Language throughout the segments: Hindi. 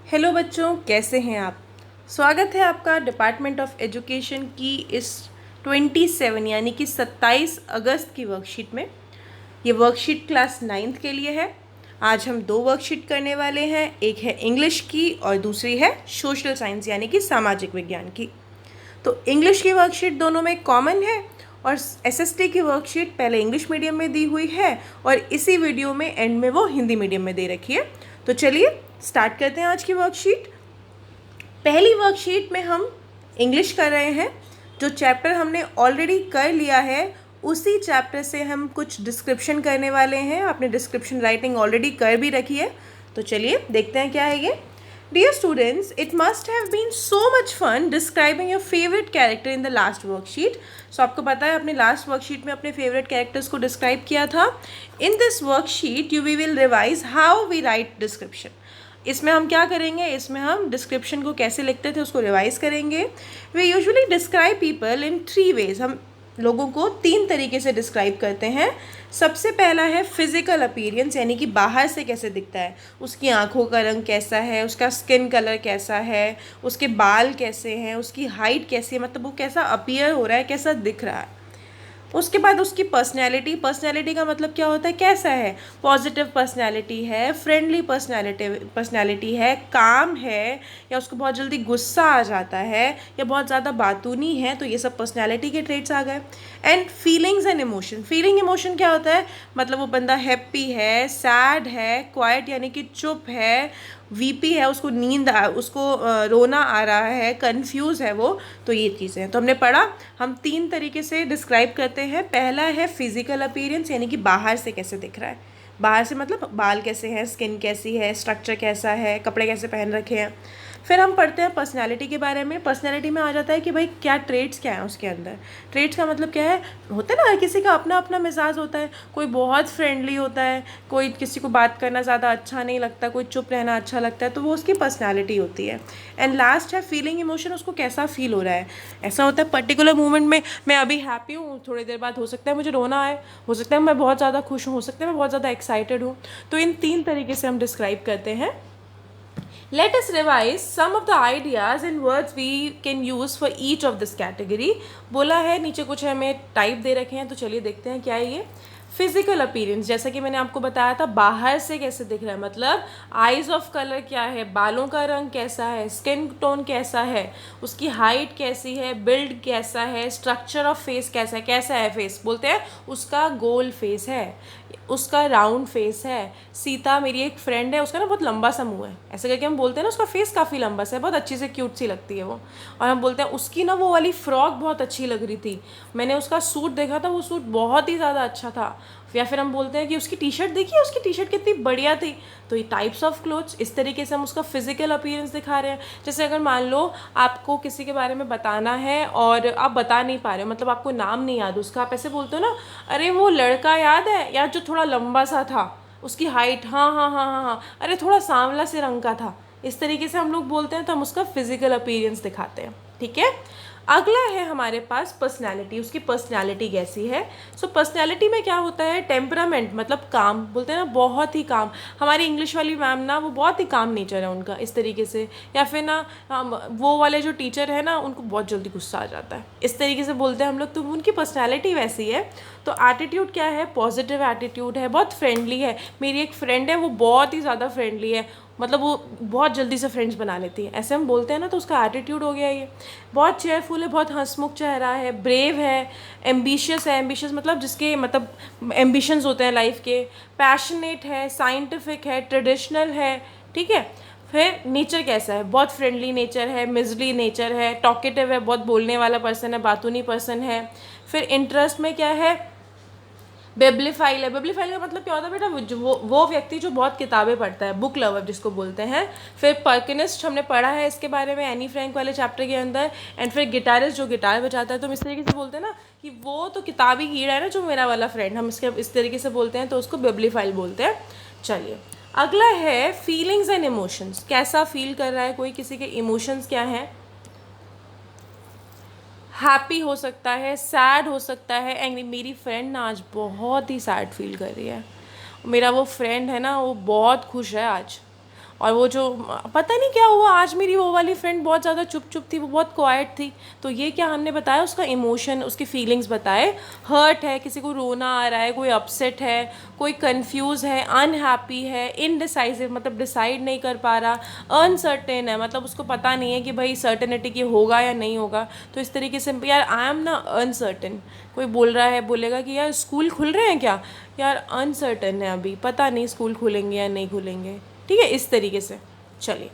हेलो बच्चों, कैसे हैं आप। स्वागत है आपका डिपार्टमेंट ऑफ एजुकेशन की इस 27 यानी कि 27 अगस्त की वर्कशीट में। ये वर्कशीट क्लास 9th के लिए है। आज हम दो वर्कशीट करने वाले हैं, एक है इंग्लिश की और दूसरी है सोशल साइंस यानी कि सामाजिक विज्ञान की। तो इंग्लिश की वर्कशीट दोनों में कॉमन है और एसएसटी की वर्कशीट पहले इंग्लिश मीडियम में दी हुई है और इसी वीडियो में एंड में वो हिंदी मीडियम में दे रखी है। तो चलिए स्टार्ट करते हैं आज की वर्कशीट। पहली वर्कशीट में हम इंग्लिश कर रहे हैं। जो चैप्टर हमने ऑलरेडी कर लिया है उसी चैप्टर से हम कुछ डिस्क्रिप्शन करने वाले हैं। आपने डिस्क्रिप्शन राइटिंग ऑलरेडी कर भी रखी है, तो चलिए देखते हैं क्या है ये। Dear students, it must have been so much fun describing your favorite character in the last worksheet. So आपको पता है अपने लास्ट वर्कशीट में अपने फेवरेट कैरेक्टर्स को डिस्क्राइब किया था। In this worksheet you will revise how we write description. इसमें हम क्या करेंगे, इसमें हम डिस्क्रिप्शन को कैसे लिखते थे उसको रिवाइज करेंगे। We usually describe people in 3 ways। हम लोगों को 3 तरीके से डिस्क्राइब करते हैं। सबसे पहला है फिजिकल अपीयरेंस, यानी कि बाहर से कैसे दिखता है, उसकी आंखों का रंग कैसा है, उसका स्किन कलर कैसा है, उसके बाल कैसे हैं, उसकी हाइट कैसी है, मतलब वो कैसा अपीयर हो रहा है, कैसा दिख रहा है। उसके बाद उसकी पर्सनैलिटी का मतलब क्या होता है, कैसा है, पॉजिटिव पर्सनैलिटी है, फ्रेंडली पर्सनैलिटी है, काम है, या उसको बहुत जल्दी गुस्सा आ जाता है, या बहुत ज़्यादा बातूनी है। तो ये सब पर्सनैलिटी के ट्रेट्स आ गए। एंड फीलिंग्स एंड इमोशन क्या होता है, मतलब वो बंदा हैप्पी है, सैड है, क्वाइट यानी कि चुप है, वीपी है, उसको रोना आ रहा है, कंफ्यूज है वो। तो ये चीज़ें हैं। तो हमने पढ़ा, हम 3 तरीके से डिस्क्राइब करते हैं। पहला है फिजिकल अपीयरेंस, यानी कि बाहर से कैसे दिख रहा है। बाहर से मतलब बाल कैसे हैं, स्किन कैसी है, स्ट्रक्चर कैसा है, कपड़े कैसे पहन रखे हैं। फिर हम पढ़ते हैं पर्सनालिटी के बारे में। पर्सनालिटी में आ जाता है कि भाई क्या ट्रेट्स क्या है उसके अंदर। ट्रेट्स का मतलब क्या है, होता है ना हर किसी का अपना अपना मिजाज होता है। कोई बहुत फ्रेंडली होता है, कोई किसी को बात करना ज़्यादा अच्छा नहीं लगता, कोई चुप रहना अच्छा लगता है, तो वो उसकी पर्सनालिटी होती है। एंड लास्ट है फीलिंग इमोशन, उसको कैसा फील हो रहा है। ऐसा होता है पर्टिकुलर मोमेंट में मैं अभी हैप्पी हूँ, थोड़ी देर बाद हो सकता है मुझे रोना आए, हो सकता है मैं बहुत ज़्यादा खुश हूँ, हो सकता है मैं बहुत ज़्यादा एक्साइटेड हूँ। तो इन 3 तरीके से हम डिस्क्राइब करते हैं। Let us revise some of the ideas and words we can use for each of this category. बोला है, नीचे कुछ हमें टाइप दे रखे हैं, तो चलिए देखते हैं क्या है ये। फिजिकल अपीयरेंस, जैसा कि मैंने आपको बताया था, बाहर से कैसे दिख रहा है, मतलब आइज ऑफ कलर क्या है, बालों का रंग कैसा है, स्किन टोन कैसा है, उसकी हाइट कैसी है, बिल्ड कैसा है, स्ट्रक्चर ऑफ फेस कैसा है फेस, बोलते हैं उसका गोल फेस है, उसका राउंड फेस है। सीता मेरी एक फ्रेंड है, उसका ना बहुत लंबा सा मुंह है, ऐसे करके हम बोलते हैं ना, उसका फेस काफ़ी लंबा सा है, बहुत अच्छी से क्यूट सी लगती है वो। और हम बोलते हैं उसकी ना वो वाली फ्रॉक बहुत अच्छी लग रही थी, मैंने उसका सूट देखा था, वो सूट बहुत ही ज़्यादा अच्छा था। या फिर हम बोलते हैं कि उसकी टी शर्ट देखिए, उसकी टी शर्ट कितनी बढ़िया थी। तो ये टाइप्स ऑफ क्लोथ्स, इस तरीके से हम उसका फिजिकल अपीयरेंस दिखा रहे हैं। जैसे अगर मान लो आपको किसी के बारे में बताना है और आप बता नहीं पा रहे हो, मतलब आपको नाम नहीं याद उसका, आप ऐसे बोलते हो ना, अरे वो लड़का याद है यार जो थोड़ा लंबा सा था, उसकी हाइट, हाँ हाँ हाँ हाँ हाँ, अरे थोड़ा सांवला से रंग का था। इस तरीके से हम लोग बोलते हैं, तो हम उसका फिजिकल अपीयरेंस दिखाते हैं। ठीक है, अगला है हमारे पास पर्सनैलिटी, उसकी पर्सनैलिटी कैसी है। सो पर्सनैलिटी में क्या होता है, टेम्परामेंट मतलब काम, बोलते हैं ना बहुत ही काम। हमारी इंग्लिश वाली मैम ना, वो बहुत ही काम नेचर है उनका, इस तरीके से। या फिर ना वो वाले जो टीचर है ना, उनको बहुत जल्दी गुस्सा आ जाता है, इस तरीके से बोलते हैं हम लोग। तो उनकी पर्सनैलिटी वैसी है। तो एटीट्यूड क्या है, पॉजिटिव एटीट्यूड है, बहुत फ्रेंडली है। मेरी एक फ्रेंड है, वो बहुत ही ज़्यादा फ्रेंडली है, मतलब वो बहुत जल्दी से फ्रेंड्स बना लेती है, ऐसे हम बोलते हैं ना, तो उसका एटीट्यूड हो गया ये। बहुत चेयरफुल है, बहुत हंसमुख चेहरा है, ब्रेव है, एम्बिशियस है, एम्बिशियस मतलब जिसके मतलब एम्बिशंस होते हैं लाइफ के, पैशनेट है, साइंटिफिक है, ट्रेडिशनल है। ठीक है, फिर नेचर कैसा है, बहुत फ्रेंडली नेचर है, मिजली नेचर है, टॉकेटिव है, बहुत बोलने वाला पर्सन है, बातूनी पर्सन है। फिर इंटरेस्ट में क्या है, बिब्लीफाइल है। बिब्लीफाइल का मतलब क्या होता है बेटा, वो व्यक्ति जो बहुत किताबें पढ़ता है, बुक लवर जिसको बोलते हैं। फिर पर्कनिस्ट हमने पढ़ा है इसके बारे में एनी फ्रैंक वाले चैप्टर के अंदर। एंड फिर गिटारिस्ट जो गिटार बजाता है, तो हम इस तरीके से बोलते हैं ना कि वो तो किताबी कीड़ा है ना जो मेरा वाला फ्रेंड, हम इसके इस तरीके से बोलते हैं, तो उसको बिब्लीफाइल बोलते हैं। चलिए अगला है फीलिंग्स एंड इमोशंस, कैसा फील कर रहा है कोई, किसी के इमोशंस क्या हैं। हैप्पी हो सकता है, सैड हो सकता है। एंड मेरी फ्रेंड ना आज बहुत ही सैड फील कर रही है, मेरा वो फ्रेंड है ना, वो बहुत खुश है आज, और वो जो पता नहीं क्या हुआ, आज मेरी वो वाली फ्रेंड बहुत ज़्यादा चुप चुप थी, वो बहुत क्वाइट थी। तो ये क्या हमने बताया, उसका इमोशन, उसकी फीलिंग्स बताए। हर्ट है, किसी को रोना आ रहा है, कोई अपसेट है, कोई कंफ्यूज है, अनहैप्पी है, इनडिसाइसिव मतलब डिसाइड नहीं कर पा रहा, अनसर्टेन है मतलब उसको पता नहीं है कि भाई सर्टेनिटी कि होगा या नहीं होगा। तो इस तरीके से यार आई एम ना अनसर्टेन, कोई बोल रहा है, बोलेगा कि यार स्कूल खुल रहे हैं क्या, यार अनसर्टेन है, अभी पता नहीं स्कूल खुलेंगे या नहीं खुलेंगे। ठीक है, इस तरीके से। चलिए,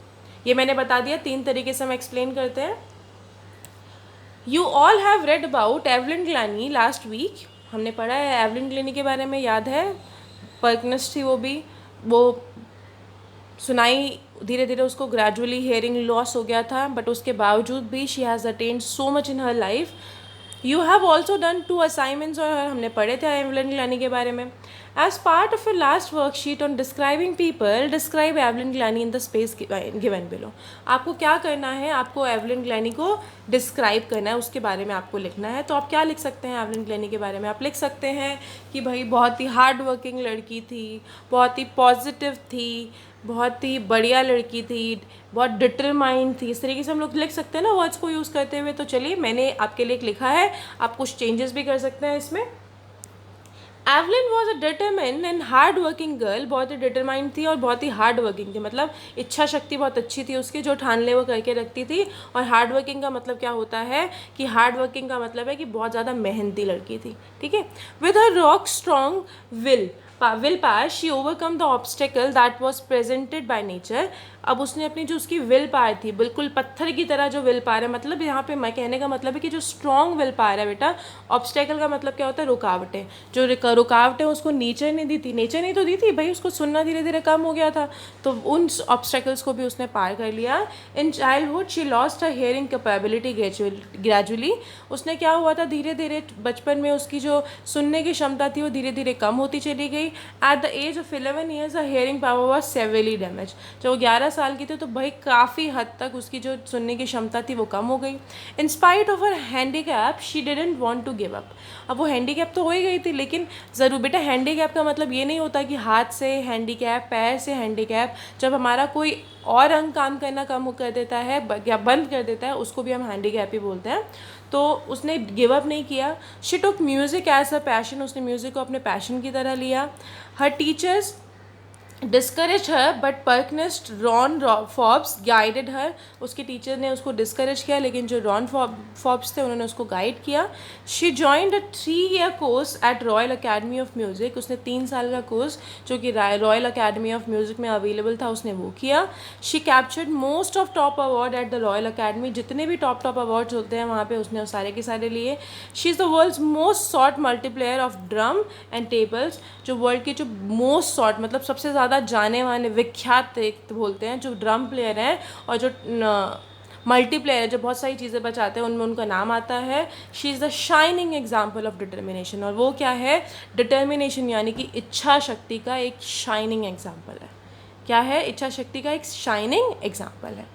ये मैंने बता दिया, 3 तरीके से हम एक्सप्लेन करते हैं। You all have read about Evelyn Glennie last week, हमने पढ़ा है एवलिन ग्लानी के बारे में, याद है, पर्कनेस थी वो सुनाई, धीरे धीरे उसको ग्रेजुअली हेयरिंग लॉस हो गया था, बट उसके बावजूद भी she has attained so much in her life. You have also done 2 assignments, और हमने पढ़े थे एवलिन ग्लानी के बारे में। As part of your last worksheet on describing people, describe Evelyn Glennie in the space given below. आपको क्या करना है, आपको एवलिन ग्लानी को डिस्क्राइब करना है, उसके बारे में आपको लिखना है। तो आप क्या लिख सकते हैं एवलिन ग्लानी के बारे में, आप लिख सकते हैं कि भाई बहुत ही हार्ड वर्किंग लड़की थी, बहुत ही पॉजिटिव थी, बहुत ही बढ़िया लड़की थी, बहुत डिटरमाइंड थी। इस तरीके से हम लोग लिख सकते हैं ना वर्ड्स को यूज़ करते हुए। तो चलिए, मैंने आपके लिए लिखा है, आप कुछ चेंजेस भी कर सकते हैं इसमें। Evelyn was a determined and hard working girl, बहुत ही डिटरमाइंड थी और बहुत ही हार्ड वर्किंग थी, मतलब इच्छा शक्ति बहुत अच्छी थी उसकी, जो ठान ले वो करके रखती थी। और हार्ड वर्किंग का मतलब क्या होता है कि हार्ड वर्किंग का मतलब है कि बहुत ज़्यादा मेहनती लड़की थी। ठीक है, with her rock strong will power she overcome the obstacle that was presented by nature. अब उसने अपनी जो उसकी विल पावर थी, बिल्कुल पत्थर की तरह जो विल पावर है, मतलब यहाँ पे मैं कहने का मतलब है कि जो स्ट्रॉन्ग विल पावर है बेटा, ऑब्स्टेकल का मतलब क्या होता है, रुकावटें, जो रुकावटें उसको नेचर ने दी थी, नेचर ने तो दी थी भाई, उसको सुनना धीरे धीरे कम हो गया था, तो उन ऑब्स्टेकल्स को भी उसने पार कर लिया। In childhood she lost her hearing capability gradually, उसने क्या हुआ था, धीरे धीरे बचपन में उसकी जो सुनने की क्षमता थी वो धीरे धीरे कम होती चली गई। At the age of 11 years her hearing power was severely damage, जब वो 11 साल की थी तो भाई काफ़ी हद तक उसकी जो सुनने की क्षमता थी वो कम हो गई। In spite of her handicap she didn't want to give up, अब वो हैंडीकैप तो हो ही गई थी, लेकिन ज़रूर बेटा हैंडीकैप का मतलब ये नहीं होता कि हाथ से हैंडीकैप, पैर से हैंडीकैप, जब हमारा कोई और अंग काम करना कम कर देता है या बंद कर देता है उसको भी हम हैंडीकैप ही बोलते हैं। तो उसने गिव अप नहीं किया। She took music as a passion, उसने म्यूज़िक को अपने पैशन की तरह लिया। Her teachers discourage her but percussionist Ron Forbes guided her, उसके टीचर ने उसको डिस्करेज किया लेकिन जो रॉन फॉब्स थे उन्होंने उसको गाइड किया। She joined a 3-year course eight royal academy of music, उसने 3 साल का कोर्स जो कि रॉयल अकेडमी ऑफ म्यूज़िक में अवेलेबल था उसने वो किया। She captured most of top award at the royal academy, जितने भी टॉप अवार्ड्स होते हैं वहाँ पे उसने सारे के सारे लिए। She is the world's most sought multiplayer of drum and tables, जो वर्ल्ड के जो मोस्ट सॉट मतलब सबसे ज़्यादा जाने वाले विख्यात बोलते हैं जो ड्रम प्लेयर हैं और जो मल्टीप्लेयर है जो बहुत सारी चीज़ें बचाते हैं उनमें उनका नाम आता है। She is the shining example of determination, और वो क्या है, डिटर्मिनेशन यानी कि इच्छा शक्ति का एक शाइनिंग एग्जाम्पल है। क्या है, इच्छा शक्ति का एक शाइनिंग एग्जाम्पल है।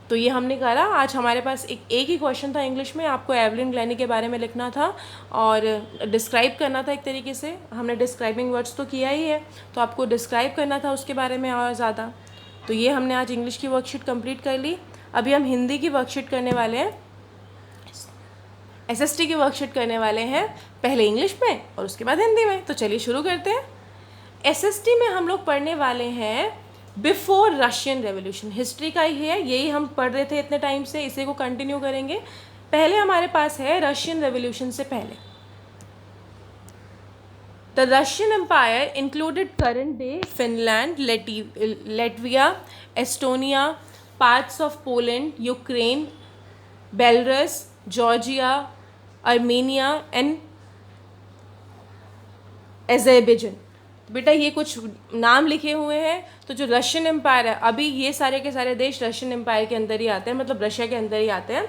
तो ये हमने करा। आज हमारे पास एक ही क्वेश्चन था इंग्लिश में, आपको एवलिन ग्लानी के बारे में लिखना था और डिस्क्राइब करना था एक तरीके से। हमने डिस्क्राइबिंग वर्ड्स तो किया ही है, तो आपको डिस्क्राइब करना था उसके बारे में और ज़्यादा। तो ये हमने आज इंग्लिश की वर्कशीट कंप्लीट कर ली। अभी हम हिंदी की वर्कशीट करने वाले हैं, SST की वर्कशीट करने वाले हैं, पहले इंग्लिश में और उसके बाद हिंदी में। तो चलिए शुरू करते हैं। SST में हम लोग पढ़ने वाले हैं बिफोर रशियन रेवोल्यूशन, हिस्ट्री का ही है, यही हम पढ़ रहे थे इतने टाइम से, इसी को कंटिन्यू करेंगे। पहले हमारे पास है रशियन रेवोल्यूशन से पहले। The Russian empire included current day Finland, Latvia, Estonia, parts of Poland, Ukraine, Belarus, Georgia, Armenia and Azerbaijan. बेटा ये कुछ नाम लिखे हुए हैं। तो जो रशियन एम्पायर है, अभी ये सारे के सारे देश रशियन एम्पायर के अंदर ही आते हैं, मतलब रशिया के अंदर ही आते हैं।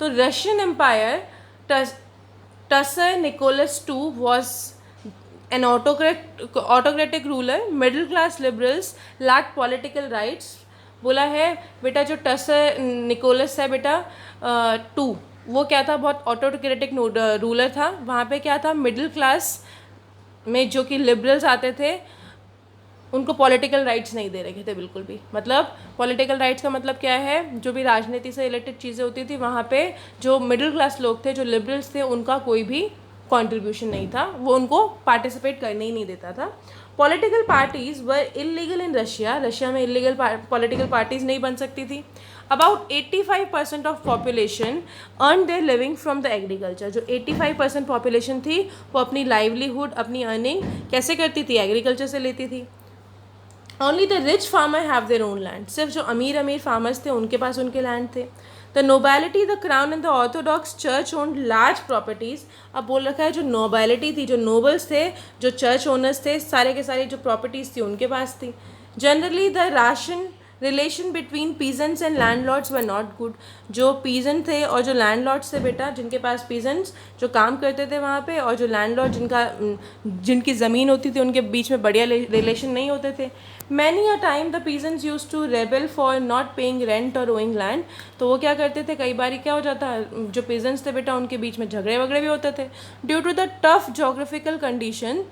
तो Russian empire, tsar Nicholas II was an autocratic ruler, middle class liberals lacked political rights. बोला है बेटा जो टसर निकोलस है बेटा II, वो क्या था, बहुत ऑटोक्रेटिक रूलर था। वहाँ पे क्या था, मिडिल क्लास में जो कि लिबरल्स आते थे उनको पॉलिटिकल राइट्स नहीं दे रखे थे बिल्कुल भी। मतलब पॉलिटिकल राइट्स का मतलब क्या है, जो भी राजनीति से रिलेटेड चीज़ें होती थी वहाँ पे जो मिडिल क्लास लोग थे, जो लिबरल्स थे, उनका कोई भी कंट्रीब्यूशन नहीं था, वो उनको पार्टिसिपेट करने ही नहीं देता था। Political parties were illegal in Russia, Russia में इलीगल पॉलिटिकल पार्टीज़ नहीं बन सकती थी। About 85% of population earn their living from the agriculture, जो 85% पॉपुलेशन थी वो अपनी लाइवलीहुड, अपनी अर्निंग कैसे करती थी, एग्रीकल्चर से लेती थी। Only the rich farmer have their own land, सिर्फ जो अमीर अमीर फार्मर्स थे उनके पास उनके लैंड थे। The nobility, the crown and the orthodox church owned large properties, अब बोल रखा है जो नोबैलिटी थी, जो नोबल्स थे, जो चर्च ओनर्स थे, सारे के सारे जो प्रॉपर्टीज़ थी उनके पास थी। Generally the ration relation between peasants and landlords were not good, जो पीजेंट थे और जो लैंडलॉर्ड्स थे बेटा, जिनके पास पीजेंट्स जो काम करते थे वहाँ पे, और जो लैंडलॉर्ड जिनकी ज़मीन होती थी, उनके बीच में बढ़िया रिलेशन नहीं होते थे। Many a time the peasants use to rebel for not paying rent और ओइंग लैंड, तो वो क्या करते थे, कई बार क्या हो जाता है, जो पीजेंट्स थे बेटा उनके बीच में झगड़े वगड़े भी होते थे। Due to the tough geographical condition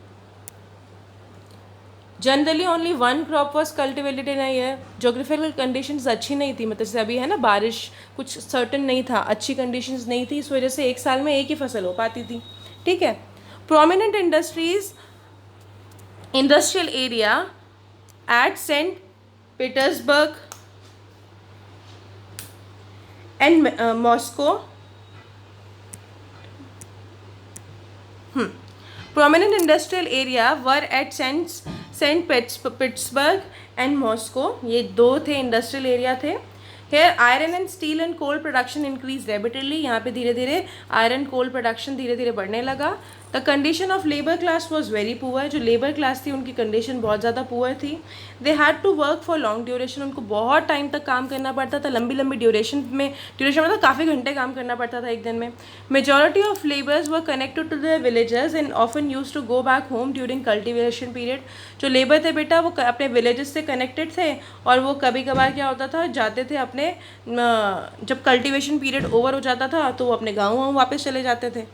generally only one crop was cultivated in a year, geographical conditions अच्छी नहीं थी, मतलब जैसे अभी है ना बारिश कुछ सर्टन नहीं था, अच्छी कंडीशंस नहीं थी, इस वजह से एक साल में एक ही फसल हो पाती थी। ठीक है। Prominent industrial area at Saint Petersburg and Moscow, prominent industrial area were at St. Petersburg and Moscow, ये दो थे इंडस्ट्रियल एरिया थे। Here iron and steel and coal production increase rapidly, यहाँ पे धीरे धीरे आयरन कोल प्रोडक्शन धीरे धीरे बढ़ने लगा। The condition of labour class was very poor, जो लेबर क्लास थी उनकी कंडीशन बहुत ज़्यादा पुअर थी। They had to work for long duration, उनको बहुत टाइम तक काम करना पड़ता था, लंबी लंबी ड्यूरेशन मतलब काफ़ी घंटे काम करना पड़ता था एक दिन में। Majority of labours were connected to their villages and often use to go back home during cultivation period, जो लेबर थे बेटा वो अपने विलेजेस से कनेक्टेड थे, और वो कभी कभार क्या होता था, जाते थे अपने जब कल्टिवेशन पीरियड ओवर हो जाता था तो वो अपने गाँव वापस चले जाते थे।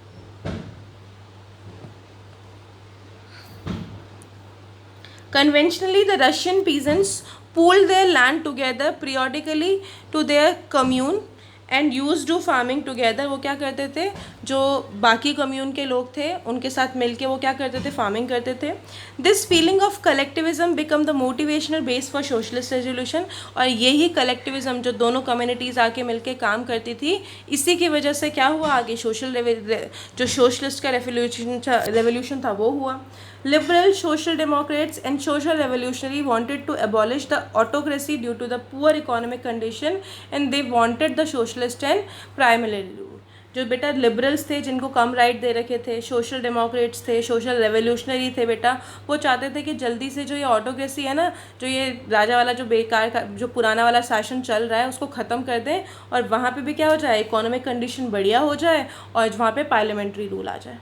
Conventionally, the Russian peasants pooled their land together periodically to their commune and used to farming together, वो क्या करते थे, जो बाकी कम्यून के लोग थे उनके साथ मिलके वो क्या करते थे, फार्मिंग करते थे। This feeling of collectivism become the motivational base for socialist resolution, और यही कलेक्टिविज्म जो दोनों कम्युनिटीज़ आके मिलके काम करती थी, इसी की वजह से क्या हुआ, आगे जो सोशलिस्ट का रेवोल्यूशन था वो हुआ। Liberal, social democrats and social revolutionary wanted to abolish the autocracy due to the poor economic condition and they wanted the socialist and primarily rule. जो बेटा लिबरल्स थे जिनको कम राइट दे रखे थे, सोशल डेमोक्रेट्स थे, सोशल रेवोल्यूशनरी थे बेटा, वो चाहते थे कि जल्दी से जो ये ऑटोक्रेसी है ना, जो ये राजा वाला जो बेकार का जो पुराना वाला शासन चल रहा है उसको ख़त्म कर दें, और वहाँ पे भी क्या हो जाए, इकोनॉमिक कंडीशन बढ़िया हो जाए और वहाँ पे पार्लियामेंट्री रूल आ जाए।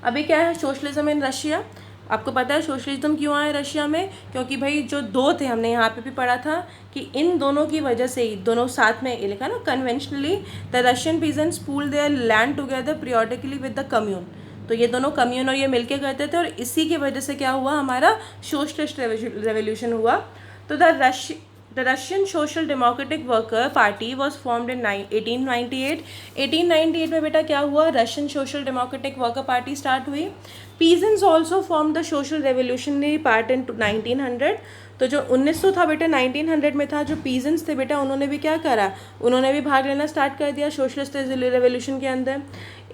अभी क्या है सोशलिज्म इन रशिया, आपको पता है सोशलिज्म क्यों आया रशिया में, क्योंकि भाई जो दो थे, हमने यहाँ पे भी पढ़ा था कि इन दोनों की वजह से ही, दोनों साथ में लिखा ना, conventionally the Russian peasants pool there land together periodically with the commune, तो ये दोनों कम्यून और ये मिलके करते थे, और इसी की वजह से क्या हुआ, हमारा सोशलिस्ट रेवोल्यूशन हुआ। तो The Russian Social Democratic Worker Party was formed in 1898. 1898 में बेटा क्या हुआ, Russian social democratic worker party start हुई। Peasants also formed the Social Revolutionary Party in 1900. तो जो 1900 था बेटा 1900 में था, जो पीजेंट्स थे बेटा उन्होंने भी क्या करा, उन्होंने भी भाग लेना स्टार्ट कर दिया सोशलिस्ट रेवोल्यूशन के अंदर।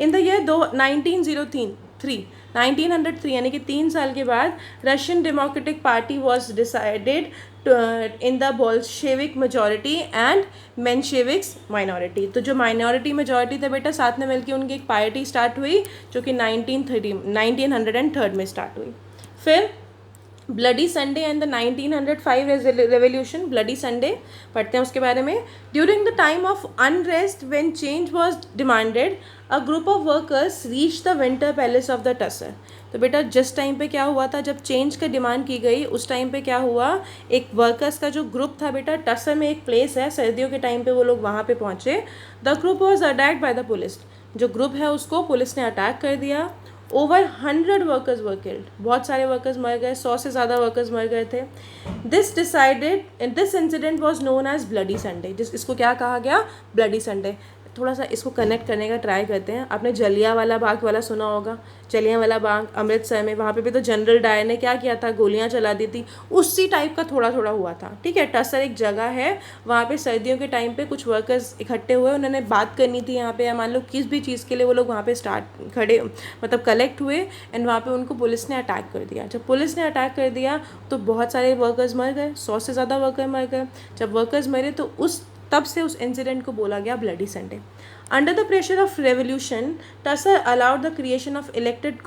इन द ईयर 1903 यानी कि 3 साल के बाद Russian democratic party was decided in the Bolshevik majority and Mensheviks minority, तो जो माइनॉरिटी मेजॉरिटी थे बेटा साथ में मिलकर उनकी एक पार्टी स्टार्ट हुई जो कि 1903 में स्टार्ट हुई। फिर bloody Sunday and the 1905 revolution, bloody Sunday पढ़ते हैं उसके बारे में। During the time of unrest when change was demanded a group of workers reach the winter palace of the tussar, तो बेटा जिस टाइम पे क्या हुआ था, जब चेंज का डिमांड की गई उस टाइम पे क्या हुआ, एक वर्कर्स का जो ग्रुप था बेटा, टसर में एक प्लेस है, सर्दियों के टाइम पे वो लोग वहाँ पे पहुँचे। The group was attacked by the police, जो ग्रुप है उसको पुलिस ने अटैक कर दिया। ओवर 100 वर्कर्स वर किल्ड, बहुत सारे वर्कर्स मर गए, 100 से ज़्यादा वर्कर्स मर गए थे. This incident was known as bloody Sunday. इसको क्या कहा गया? Bloody Sunday. थोड़ा सा इसको कनेक्ट करने का ट्राई करते हैं. आपने जलियांवाला बाग वाला सुना होगा. जलियांवाला बाग अमृतसर में, वहाँ पे भी तो जनरल डायर ने क्या किया था? गोलियाँ चला दी थी. उसी टाइप का थोड़ा थोड़ा हुआ था. ठीक है, टसर एक जगह है, वहाँ पे सर्दियों के टाइम पे कुछ वर्कर्स इकट्ठे हुए, उन्होंने बात करनी थी यहाँ पे, मान लो किस भी चीज़ के लिए वो लोग वहाँ पे खड़े मतलब कलेक्ट हुए, एंड वहाँ पे उनको पुलिस ने अटैक कर दिया. जब पुलिस ने अटैक कर दिया तो बहुत सारे वर्कर्स मर गए, 100 से ज़्यादा वर्कर मर गए. जब वर्कर्स मरे तो तब से उस इंसिडेंट को बोला गया bloody Sunday. Under the pressure of revolution, tussar allowed the creation of elected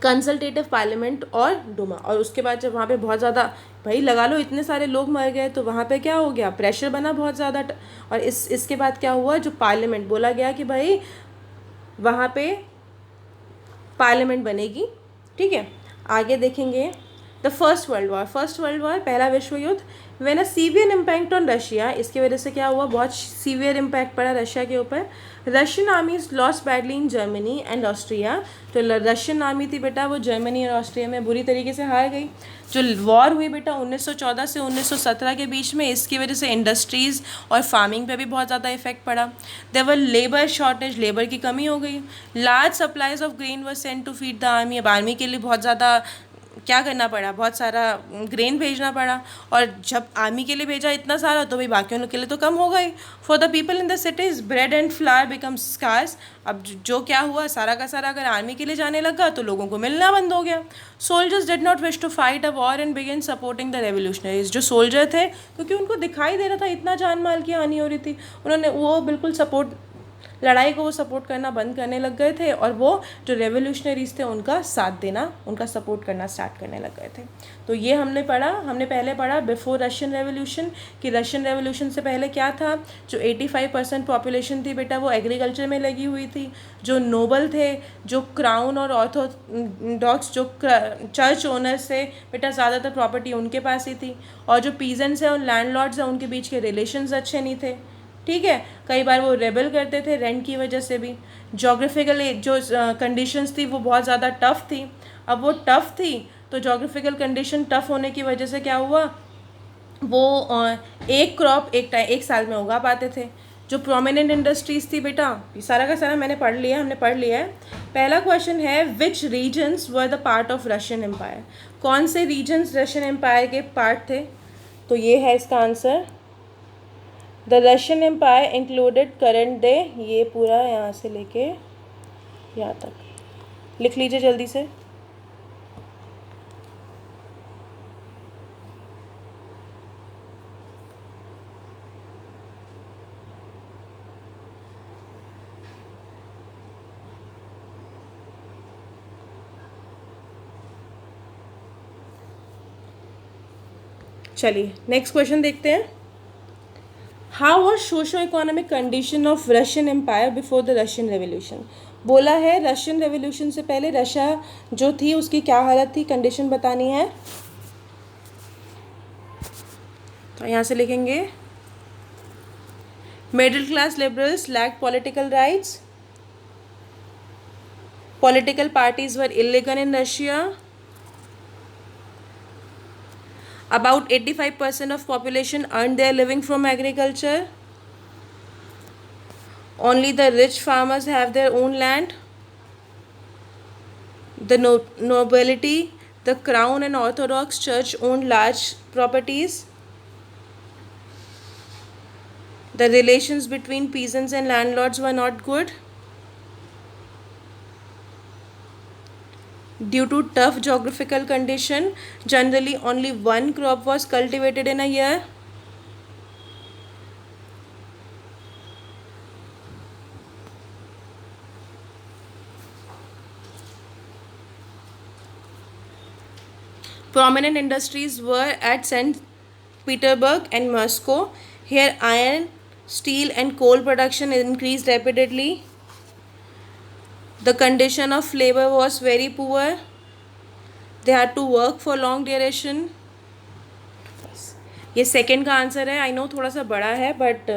consultative parliament और डूमा. और उसके बाद जब वहाँ पे बहुत ज़्यादा, भाई लगा लो इतने सारे लोग मर गए, तो वहाँ पे क्या हो गया? प्रेशर बना बहुत ज़्यादा. और इसके बाद क्या हुआ? जो पार्लियामेंट, बोला गया कि भाई वहाँ पे पार्लियामेंट बनेगी. ठीक है, आगे देखेंगे. द फर्स्ट वर्ल्ड वॉर, पहला विश्व युद्ध. When a severe impact on Russia, इसकी वजह से क्या हुआ? बहुत सीवियर इम्पैक्ट पड़ा रशिया के ऊपर. Russian आर्मीज lost badly in Germany and Austria. तो रशियन आर्मी थी बेटा, वो जर्मनी और ऑस्ट्रिया में बुरी तरीके से हार गई. जो वॉर हुई बेटा 1914 से 1917 के बीच में, इसकी वजह से इंडस्ट्रीज़ और फार्मिंग पे भी बहुत ज़्यादा इफेक्ट पड़ा. देयर लेबर शॉर्टेज, लेबर की कमी हो गई. Large supplies of grain were sent to feed the army. अब आर्मी के लिए बहुत ज़्यादा क्या करना पड़ा? बहुत सारा ग्रेन भेजना पड़ा. और जब आर्मी के लिए भेजा इतना सारा, तो भाई बाकियों के लिए तो कम हो गई. For the people in the cities bread and flour become scarce. अब जो क्या हुआ, सारा का सारा अगर आर्मी के लिए जाने लगा तो लोगों को मिलना बंद हो गया. Soldiers did not wish to fight a war and begin supporting the revolutionaries. जो सोल्जर थे, क्योंकि उनको दिखाई दे रहा था इतना जान माल की हानि हो रही थी, उन्होंने वो बिल्कुल लड़ाई को वो सपोर्ट करना बंद करने लग गए थे, और वो जो रेवोल्यूशनरीज थे उनका साथ देना, उनका सपोर्ट करना स्टार्ट करने लग गए थे. तो ये हमने पहले पढ़ा बिफोर रशियन रेवोल्यूशन, कि रशियन रेवोल्यूशन से पहले क्या था. जो 85% पॉपुलेशन थी बेटा, वो एग्रीकल्चर में लगी हुई थी. जो नोबल थे, जो क्राउन और ऑर्थोडॉक्स जो चर्च ओनर्स थे बेटा, ज़्यादातर प्रॉपर्टी उनके पास ही थी. और जो पीजेंट्स हैं और लैंडलॉर्ड्स हैं, उनके बीच के रिलेशंस अच्छे नहीं थे. ठीक है, कई बार वो रेबल करते थे रेंट की वजह से भी. जोग्राफिकल जो कंडीशंस थी वो बहुत ज़्यादा टफ़ थी. अब वो टफ़ थी तो जोग्राफिकल कंडीशन टफ़ होने की वजह से क्या हुआ, वो एक क्रॉप एक साल में उगा पाते थे. जो प्रोमिनेंट इंडस्ट्रीज़ थी बेटा, सारा का सारा हमने पढ़ लिया है. पहला क्वेश्चन है, which regions were the part of Russian empire. कौन से रीजन्स रशियन एम्पायर के पार्ट थे? तो ये है इसका answer. The Russian empire included current day, ये पूरा यहाँ से लेके यहाँ तक लिख लीजिए जल्दी से. चलिए नेक्स्ट क्वेश्चन देखते हैं. How was socio economic condition of Russian empire before the Russian revolution. बोला है रशियन रेवोल्यूशन से पहले रशिया जो थी उसकी क्या हालत थी, कंडीशन बतानी है. तो यहाँ से लिखेंगे, middle class liberals lacked political rights, political parties were illegal in Russia, about 85% of population earned their living from agriculture, only the rich farmers have their own land, the nobility, the crown and orthodox church owned large properties, the relations between peasants and landlords were not good. Due to tough geographical condition, generally only one crop was cultivated in a year. Prominent industries were at St. Petersburg and Moscow. Here iron, steel and coal production increased rapidly. The condition of labor was very poor. They had to work for long duration. ये सेकेंड का आंसर है. आई नो थोड़ा सा बड़ा है, बट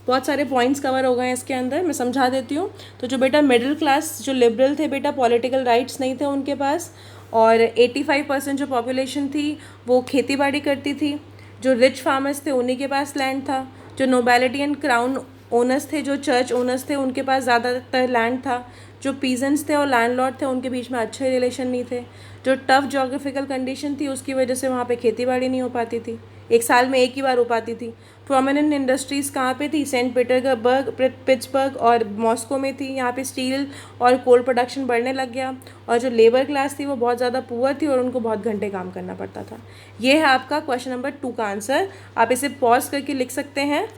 बहुत सारे पॉइंट्स कवर हो गए हैं इसके अंदर, मैं समझा देती हूँ। तो जो बेटा मिडिल क्लास जो लिबरल थे बेटा, पॉलिटिकल राइट्स नहीं थे उनके पास, और 85% जो पॉपुलेशन थी वो खेती बाड़ी करती थी। जो रिच फार्मर्स थे उन्हीं के पास लैंड था। जो नोबैलिटी एंड क्राउन ओनर्स थे, जो चर्च ओनर्स थे, उनके पास ज़्यादातर लैंड था। जो पीजेंट्स थे और लैंडलॉर्ड थे उनके बीच में अच्छे रिलेशन नहीं थे। जो टफ जोग्राफिकल कंडीशन थी उसकी वजह से वहाँ पे खेती बाड़ी नहीं हो पाती थी, एक साल में एक ही बार हो पाती थी। प्रोमिनेंट इंडस्ट्रीज़ कहाँ पे थी? सेंट पीटर्सबर्ग, पिट्सबर्ग और मॉस्को में थी। यहाँ पे स्टील और कोल प्रोडक्शन बढ़ने लग गया, और जो लेबर क्लास थी वो बहुत ज़्यादा पुअर थी और उनको बहुत घंटे काम करना पड़ता था। ये है आपका क्वेश्चन नंबर 2 का आंसर। आप इसे पॉज करके लिख सकते हैं,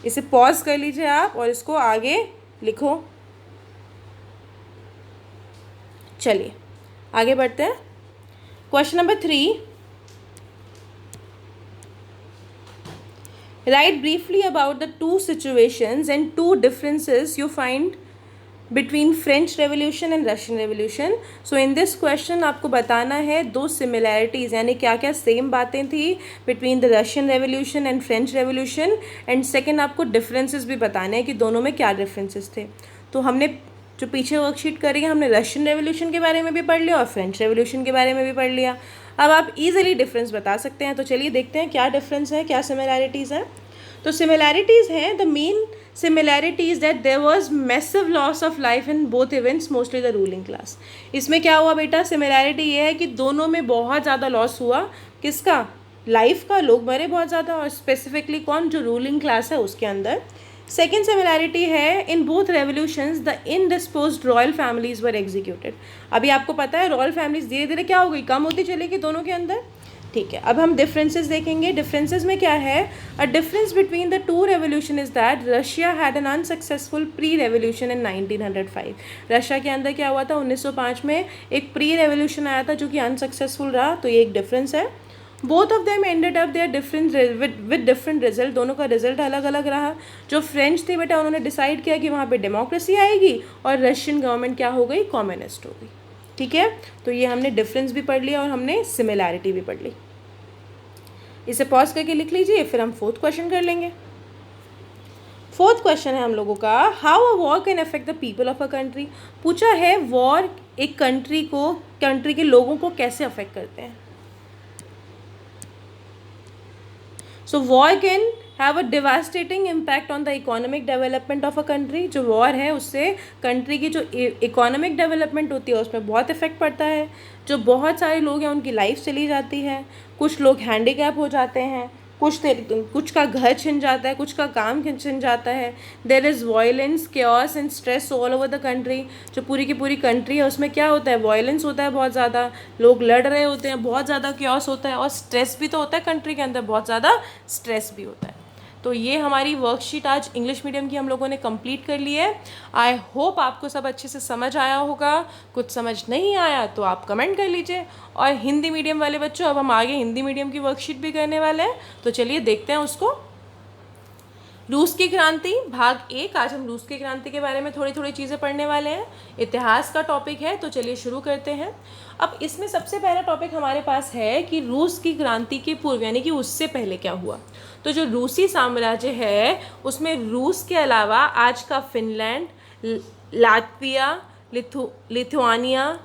इसे पॉज कर लीजिए आप और इसको आगे लिखो। चलिए आगे बढ़ते हैं। Question number 3, right briefly about the 2 situations and 2 differences you find between French revolution and Russian revolution. So in this question आपको बताना है 2 सिमिलैरिटीज़, यानी क्या क्या सेम बातें थी between the Russian revolution and French revolution, and second आपको डिफरेंसेस भी बताने हैं कि दोनों में क्या डिफरेंसेस थे। तो हमने जो पीछे वर्कशीट करी है, हमने रशियन रेवोल्यूशन के बारे में भी पढ़ लिया और फ्रेंच रेवोल्यूशन के बारे में भी पढ़ लिया। अब आप ईजिली डिफरेंस बता सकते हैं। तो चलिए देखते हैं क्या डिफरेंस है, क्या सिमिलैरिटीज़ हैं। तो सिमिलैरिटीज़ हैं, the main similarity is that there was massive loss of life in both events, mostly the ruling class. इसमें क्या हुआ बेटा, सिमिलैरिटी ये है कि दोनों में बहुत ज़्यादा लॉस हुआ। किसका? लाइफ का, लोग मरे बहुत ज़्यादा, और स्पेसिफिकली कौन? जो रूलिंग क्लास है उसके अंदर। सेकेंड सिमिलैरिटी है, in both revolutions the indisposed royal families were executed. अभी आपको पता है रॉयल फैमिलीज धीरे धीरे क्या हो गई, कम होती चलेगी दोनों के अंदर। ठीक है, अब हम डिफरेंसेस देखेंगे। डिफरेंसेस में क्या है, a difference between the 2 revolution is that Russia had an unsuccessful pre revolution in 1905। Russia के अंदर क्या हुआ था, 1905 में एक प्री रेवोल्यूशन आया था जो कि अनसक्सेसफुल रहा। तो ये एक डिफरेंस है। Both of them ended up their different with different result, दोनों का रिजल्ट अलग अलग रहा। जो फ्रेंच थे बेटा उन्होंने डिसाइड किया कि वहाँ पे डेमोक्रेसी आएगी, और रशियन गवर्नमेंट क्या हो गई, कम्युनिस्ट हो गई। ठीक है, तो ये हमने डिफरेंस भी पढ़ लिया और हमने सिमिलैरिटी भी पढ़ ली। इसे पॉज करके लिख लीजिए, फिर हम 4th क्वेश्चन कर लेंगे। 4th क्वेश्चन है हम लोगों का, how a war can affect the people of a country. पूछा है वॉर एक कंट्री के लोगों को कैसे अफेक्ट करते हैं। So war can have a devastating impact on the economic development of a country. जो वॉर है उससे कंट्री की जो इकोनॉमिक डेवलपमेंट होती है उसमें बहुत इफेक्ट पड़ता है। जो बहुत सारे लोग हैं उनकी लाइफ चली जाती है, कुछ लोग हैंडीकैप हो जाते हैं, कुछ का घर छिन जाता है, कुछ का काम छिन जाता है। There is violence, chaos and stress all over the country. जो पूरी की पूरी कंट्री है उसमें क्या होता है, वायलेंस होता है बहुत ज़्यादा, लोग लड़ रहे होते हैं, बहुत ज़्यादा केओस होता है, और स्ट्रेस भी तो होता है कंट्री के अंदर, बहुत ज़्यादा स्ट्रेस भी होता है। तो ये हमारी वर्कशीट आज इंग्लिश मीडियम की हम लोगों ने कंप्लीट कर ली है। आई होप आपको सब अच्छे से समझ आया होगा। कुछ समझ नहीं आया तो आप कमेंट कर लीजिए। और हिंदी मीडियम वाले बच्चों, अब हम आगे हिंदी मीडियम की वर्कशीट भी करने वाले हैं, तो चलिए देखते हैं उसको। रूस की क्रांति भाग 1। आज हम रूस की क्रांति के बारे में थोड़ी थोड़ी चीज़ें पढ़ने वाले हैं। इतिहास का टॉपिक है, तो चलिए शुरू करते हैं। अब इसमें सबसे पहला टॉपिक हमारे पास है कि रूस की क्रांति के पूर्व, यानी कि उससे पहले क्या हुआ। तो जो रूसी साम्राज्य है उसमें रूस के अलावा आज का Finland, Latvia, Lithuania,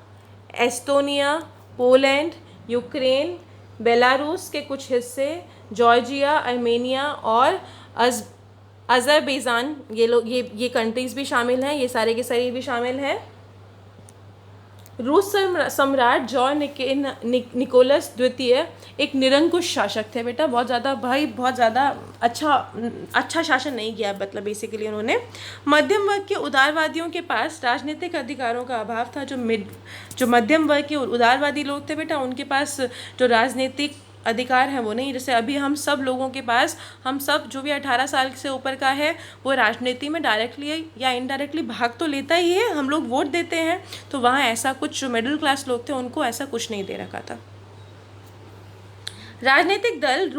Estonia, Poland, Ukraine, Belarus के कुछ हिस्से, जॉर्जिया, आर्मेनिया और अज़रबैजान, ये कंट्रीज़ भी शामिल हैं, ये सारे के सारे भी शामिल हैं। रूस सम्राट जॉर्ज निकोलस द्वितीय एक निरंकुश शासक थे बेटा, बहुत ज़्यादा अच्छा शासन नहीं किया, मतलब बेसिकली उन्होंने। मध्यम वर्ग के उदारवादियों के पास राजनीतिक अधिकारों का अभाव था। जो मध्यम वर्ग के उदारवादी लोग थे बेटा, उनके पास जो राजनीतिक अधिकार है वो नहीं। जैसे अभी हम सब लोगों के पास, हम सब जो भी 18 साल से ऊपर का है वो राजनीति में डायरेक्टली या इनडायरेक्टली भाग तो लेता ही है, हम लोग वोट देते हैं। तो वहाँ ऐसा कुछ जो मिडिल क्लास लोग थे उनको ऐसा कुछ नहीं दे रखा था। राजनीतिक दल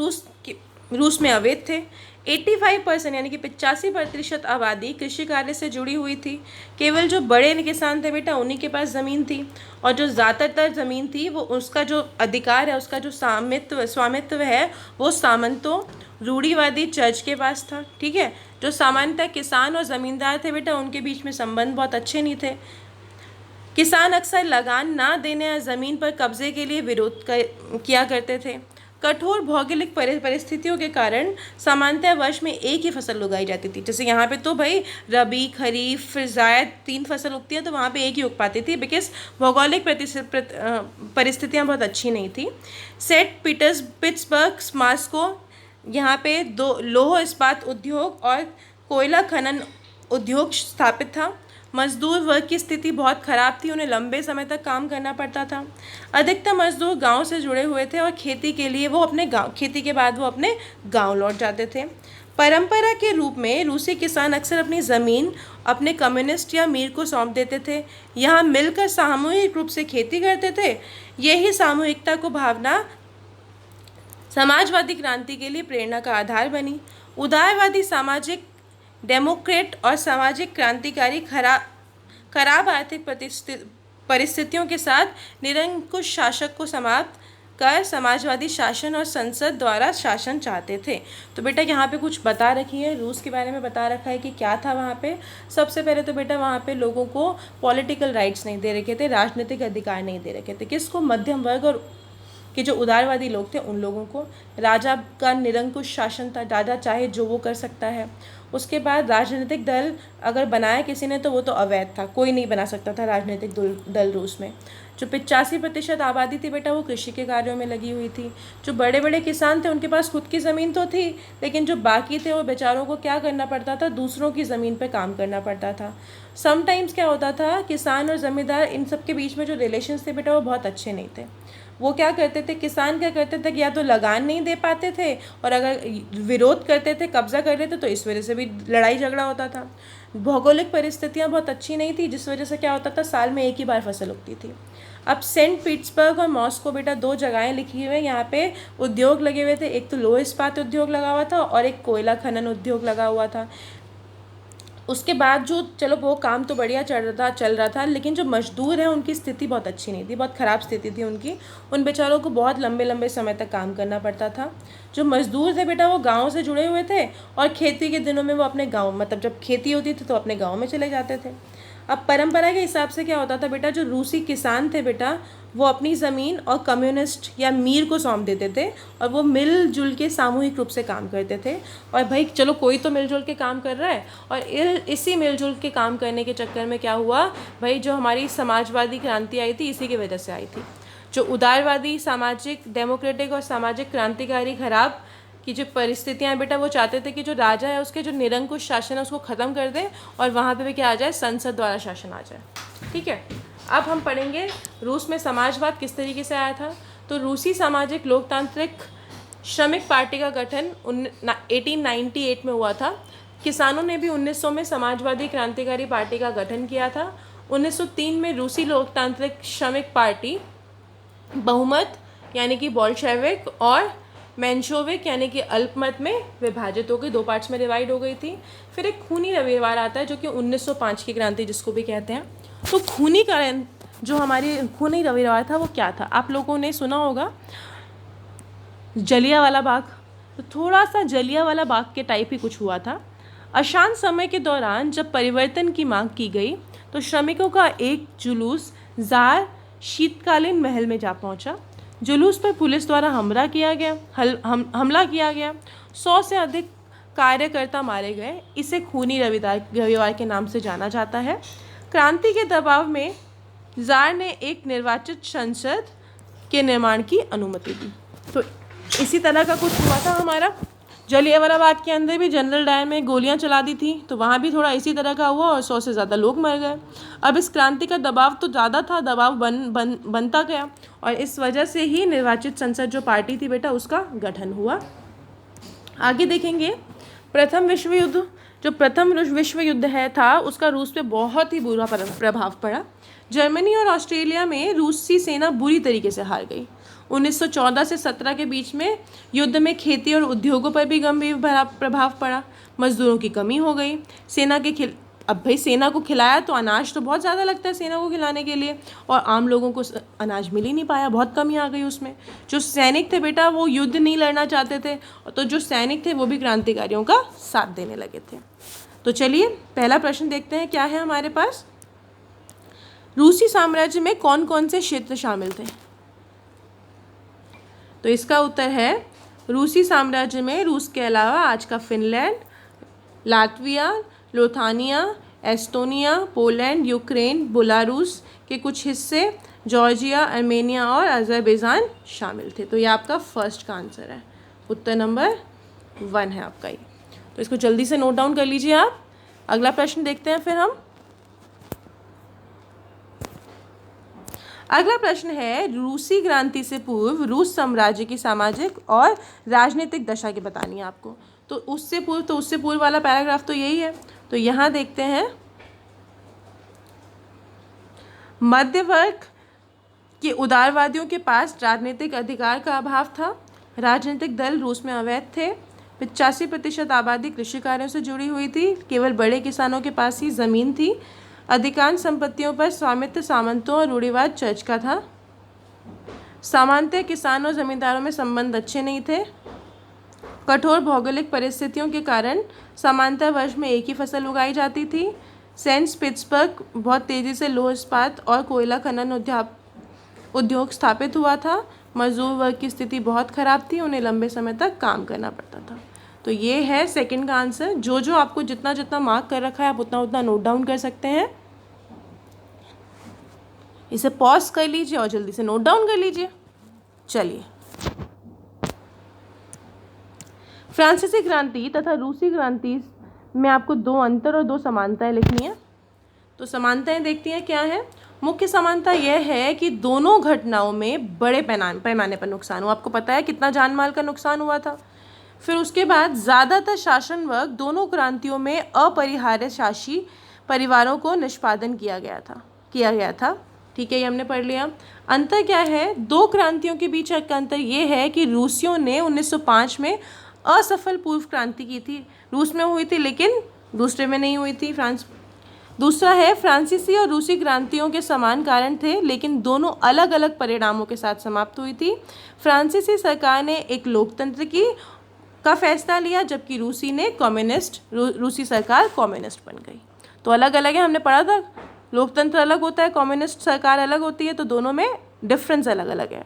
रूस में अवैध थे। 85% यानी कि 85% आबादी कृषि कार्य से जुड़ी हुई थी। केवल जो बड़े किसान थे बेटा उन्हीं के पास ज़मीन थी, और जो ज़्यादातर ज़मीन थी वो उसका जो अधिकार है, उसका जो स्वामित्व है वो सामंतों रूढ़िवादी चर्च के पास था। ठीक है, जो सामान्यतः किसान और ज़मींदार थे बेटा उनके बीच में संबंध बहुत अच्छे नहीं थे। किसान अक्सर लगान ना देने या ज़मीन पर कब्जे के लिए विरोध किया करते थे। कठोर भौगोलिक परिस्थितियों के कारण सामान्यतः वर्ष में एक ही फसल उगाई जाती थी। जैसे यहाँ पे तो भाई रबी, खरीफ, फिर जायद 3 फसल उगती है, तो वहाँ पे एक ही उग पाती थी, बिकॉज भौगोलिक परिस्थितियाँ बहुत अच्छी नहीं थी। पिट्सबर्ग, मॉस्को, यहाँ पे 2 लौह इस्पात उद्योग और कोयला खनन उद्योग स्थापित था। मजदूर वर्ग की स्थिति बहुत ख़राब थी, उन्हें लंबे समय तक काम करना पड़ता था। अधिकतर मजदूर गांव से जुड़े हुए थे और खेती के लिए वो अपने गांव, खेती के बाद वो अपने गांव लौट जाते थे। परंपरा के रूप में रूसी किसान अक्सर अपनी ज़मीन अपने कम्युनिस्ट या मीर को सौंप देते थे। यहाँ मिलकर सामूहिक रूप से खेती करते थे। यही सामूहिकता को भावना समाजवादी क्रांति के लिए प्रेरणा का आधार बनी। उदारवादी सामाजिक डेमोक्रेट और सामाजिक क्रांतिकारी खराब आर्थिक परिस्थितियों के साथ निरंकुश शासक को समाप्त कर समाजवादी शासन और संसद द्वारा शासन चाहते थे। तो बेटा यहाँ पे कुछ बता रखी है, रूस के बारे में बता रखा है कि क्या था वहाँ पे। सबसे पहले तो बेटा वहाँ पे लोगों को पॉलिटिकल राइट्स नहीं दे रखे थे, राजनीतिक अधिकार नहीं दे रखे थे। किसको? मध्यम वर्ग और कि जो उदारवादी लोग थे उन लोगों को। राजा का निरंकुश शासन था, राजा चाहे जो वो कर सकता है। उसके बाद राजनीतिक दल अगर बनाया किसी ने तो वो तो अवैध था, कोई नहीं बना सकता था राजनीतिक दल रूस में। जो 85% आबादी थी बेटा वो कृषि के कार्यों में लगी हुई थी। जो बड़े बड़े किसान थे उनके पास खुद की ज़मीन तो थी, लेकिन जो बाकी थे वो बेचारों को क्या करना पड़ता था? दूसरों की ज़मीन पर काम करना पड़ता था। समटाइम्स क्या होता था, किसान और ज़मींदार इन सब के बीच में जो रिलेशंस थे बेटा वो बहुत अच्छे नहीं थे। वो क्या करते थे, किसान क्या करते थे कि या तो लगान नहीं दे पाते थे, और अगर विरोध करते थे, कब्जा कर लेते, तो इस वजह से भी लड़ाई झगड़ा होता था। भौगोलिक परिस्थितियाँ बहुत अच्छी नहीं थी, जिस वजह से क्या होता था, साल में एक ही बार फसल उगती थी। अब सेंट पीटर्सबर्ग और मॉस्को बेटा 2 जगहें लिखी हुई है। यहाँ पे उद्योग लगे हुए थे, एक तो लौह इस्पात उद्योग लगा हुआ था और एक कोयला खनन उद्योग लगा हुआ था। उसके बाद जो चलो वो काम तो बढ़िया चल रहा था, लेकिन जो मजदूर हैं उनकी स्थिति बहुत अच्छी नहीं थी, बहुत ख़राब स्थिति थी उनकी। उन बेचारों को बहुत लंबे लंबे समय तक काम करना पड़ता था। जो मजदूर थे बेटा वो गांव से जुड़े हुए थे, और खेती के दिनों में वो अपने गांव, मतलब जब खेती होती थी तो अपने गांव में चले जाते थे। अब परंपरा के हिसाब से क्या होता था बेटा, जो रूसी किसान थे बेटा वो अपनी ज़मीन और कम्युनिस्ट या मीर को सौंप देते थे, और वो मिलजुल के सामूहिक रूप से काम करते थे। और भाई चलो कोई तो मिलजुल के काम कर रहा है, और इसी मिलजुल के काम करने के चक्कर में क्या हुआ भाई, जो हमारी समाजवादी क्रांति आई थी इसी की वजह से आई थी। जो उदारवादी सामाजिक डेमोक्रेटिक और सामाजिक क्रांतिकारी खराब की जो परिस्थितियाँ बेटा वो चाहते थे कि जो राजा है उसके जो निरंकुश शासन है उसको ख़त्म कर दे, और वहाँ पे भी क्या आ जाए, संसद द्वारा शासन आ जाए। ठीक है, अब हम पढ़ेंगे रूस में समाजवाद किस तरीके से आया था। तो रूसी सामाजिक लोकतांत्रिक श्रमिक पार्टी का गठन 1898 में हुआ था। किसानों ने भी 1900 में समाजवादी क्रांतिकारी पार्टी का गठन किया था। 1903 में रूसी लोकतांत्रिक श्रमिक पार्टी बहुमत यानी कि बोल्शेविक और मेंशोविक यानी कि अल्पमत में विभाजित हो गई, 2 पार्ट्स में डिवाइड हो गई थी। फिर एक खूनी रविवार आता है जो कि 1905 की क्रांति जिसको भी कहते हैं। तो जो हमारी खूनी रविवार था वो क्या था, आप लोगों ने सुना होगा जलियांवाला बाग। तो थोड़ा सा जलियांवाला बाग के टाइप ही कुछ हुआ था। अशांत समय के दौरान जब परिवर्तन की मांग की गई तो श्रमिकों का एक जुलूस जार शीतकालीन महल में जा पहुंचा। जुलूस पर पुलिस द्वारा हमला किया गया। 100 से अधिक कार्यकर्ता मारे गए। इसे खूनी रविवार के नाम से जाना जाता है। क्रांति के दबाव में जार ने एक निर्वाचित संसद के निर्माण की अनुमति दी। तो इसी तरह का कुछ हुआ था हमारा। जलियांवाला बाग के अंदर भी जनरल डायर में गोलियां चला दी थी, तो वहाँ भी थोड़ा इसी तरह का हुआ और 100 से ज़्यादा लोग मर गए। अब इस क्रांति का दबाव तो ज़्यादा था, दबाव बनता गया, और इस वजह से ही निर्वाचित संसद जो पार्टी थी बेटा उसका गठन हुआ। आगे देखेंगे प्रथम विश्व युद्ध। जो प्रथम विश्व युद्ध था उसका रूस पे बहुत ही बुरा प्रभाव पड़ा। जर्मनी और ऑस्ट्रेलिया में रूसी सेना बुरी तरीके से हार गई। 1914 से 17 के बीच में युद्ध में खेती और उद्योगों पर भी गंभीर प्रभाव पड़ा। मजदूरों की कमी हो गई। अब भाई सेना को खिलाया तो अनाज तो बहुत ज़्यादा लगता है सेना को खिलाने के लिए, और आम लोगों को अनाज मिल ही नहीं पाया, बहुत कमी आ गई उसमें। जो सैनिक थे बेटा वो युद्ध नहीं लड़ना चाहते थे, तो जो सैनिक थे वो भी क्रांतिकारियों का साथ देने लगे थे। तो चलिए पहला प्रश्न देखते हैं क्या है हमारे पास। रूसी साम्राज्य में कौन कौन से क्षेत्र शामिल थे? तो इसका उत्तर है रूसी साम्राज्य में रूस के अलावा आज का Finland, Latvia, Lithuania, Estonia, Poland, Ukraine, Belarus के कुछ हिस्से, जॉर्जिया, आर्मेनिया और अजरबैजान शामिल थे। तो ये आपका फर्स्ट का आंसर है, उत्तर नंबर 1 है आपका ये। तो इसको जल्दी से नोट डाउन कर लीजिए आप। अगला प्रश्न देखते हैं फिर हम। अगला प्रश्न है रूसी क्रांति से पूर्व रूस साम्राज्य की सामाजिक और राजनीतिक दशा की बतानी है आपको। तो उससे पूर्व वाला पैराग्राफ तो यही है। तो यहाँ देखते हैं, मध्य वर्ग के उदारवादियों के पास राजनीतिक अधिकार का अभाव था। राजनीतिक दल रूस में अवैध थे। 85% आबादी कृषि कार्यों से जुड़ी हुई थी। केवल बड़े किसानों के पास ही ज़मीन थी। अधिकांश संपत्तियों पर स्वामित्व सामंतों और रूढ़िवाद चर्च का था। सामान्यतः किसानों और जमींदारों में संबंध अच्छे नहीं थे। कठोर भौगोलिक परिस्थितियों के कारण सामान्यतः वर्ष में एक ही फसल उगाई जाती थी। सेंट पीटर्सबर्ग बहुत तेज़ी से लौह इस्पात और कोयला खनन उद्योग स्थापित हुआ था। मजदूर वर्ग की स्थिति बहुत ख़राब थी, उन्हें लंबे समय तक काम करना पड़ता था। तो ये है सेकंड का आंसर। जो आपको जितना जितना मार्क कर रखा है आप उतना उतना नोट डाउन कर सकते हैं। इसे पॉज कर लीजिए और जल्दी से नोट डाउन कर लीजिए। चलिए, फ्रांसीसी क्रांति तथा रूसी क्रांति में आपको 2 अंतर और 2 समानताएं लिखनी है। तो समानताएं देखती हैं क्या है। मुख्य समानता यह है कि दोनों घटनाओं में बड़े पैमाने पर नुकसान हुआ। आपको पता है कितना जान माल का नुकसान हुआ था। फिर उसके बाद ज़्यादातर शासन वर्ग दोनों क्रांतियों में अपरिहार्य शासी परिवारों को निष्पादन किया गया था। ठीक है, ये हमने पढ़ लिया। अंतर क्या है? 2 क्रांतियों के बीच का अंतर ये है कि रूसियों ने 1905 में असफल पूर्व क्रांति की थी। रूस में हुई थी लेकिन दूसरे में नहीं हुई थी, फ्रांस। दूसरा है फ्रांसीसी और रूसी क्रांतियों के समान कारण थे लेकिन दोनों अलग अलग परिणामों के साथ समाप्त हुई थी। फ्रांसीसी सरकार ने एक लोकतंत्र का फैसला लिया जबकि रूसी सरकार कम्युनिस्ट बन गई। तो अलग अलग है, हमने पढ़ा था लोकतंत्र अलग होता है, कम्युनिस्ट सरकार अलग होती है, तो दोनों में डिफरेंस अलग अलग है।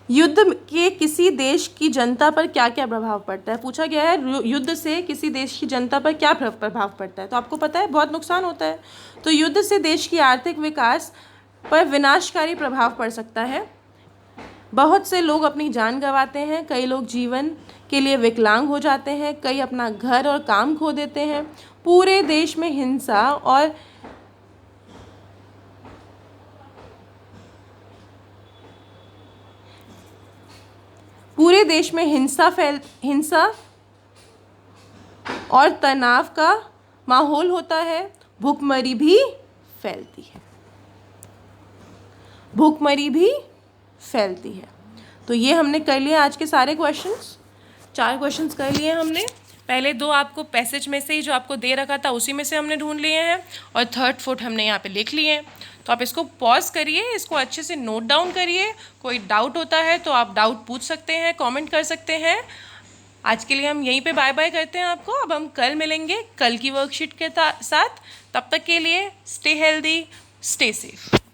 युद्ध के किसी देश की जनता पर क्या क्या प्रभाव पड़ता है? पूछा गया है युद्ध से किसी देश की जनता पर क्या प्रभाव पड़ता है। तो आपको पता है बहुत नुकसान होता है। तो युद्ध से देश की आर्थिक विकास पर विनाशकारी प्रभाव पड़ सकता है। बहुत से लोग अपनी जान गंवाते हैं, कई लोग जीवन के लिए विकलांग हो जाते हैं, कई अपना घर और काम खो देते हैं। पूरे देश में हिंसा और तनाव का माहौल होता है। भूखमरी भी फैलती है। तो ये हमने कर लिया आज के सारे क्वेश्चंस। 4 क्वेश्चंस कर लिए हमने। पहले 2 आपको पैसेज में से ही जो आपको दे रखा था उसी में से हमने ढूंढ लिए हैं, और 3rd 4th हमने यहाँ पे लिख लिए हैं। तो आप इसको पॉज करिए, इसको अच्छे से नोट डाउन करिए। कोई डाउट होता है तो आप डाउट पूछ सकते हैं, कमेंट कर सकते हैं। आज के लिए हम यहीं पे बाय बाय करते हैं आपको। अब हम कल मिलेंगे कल की वर्कशीट के साथ। तब तक के लिए स्टे हेल्दी, स्टे सेफ।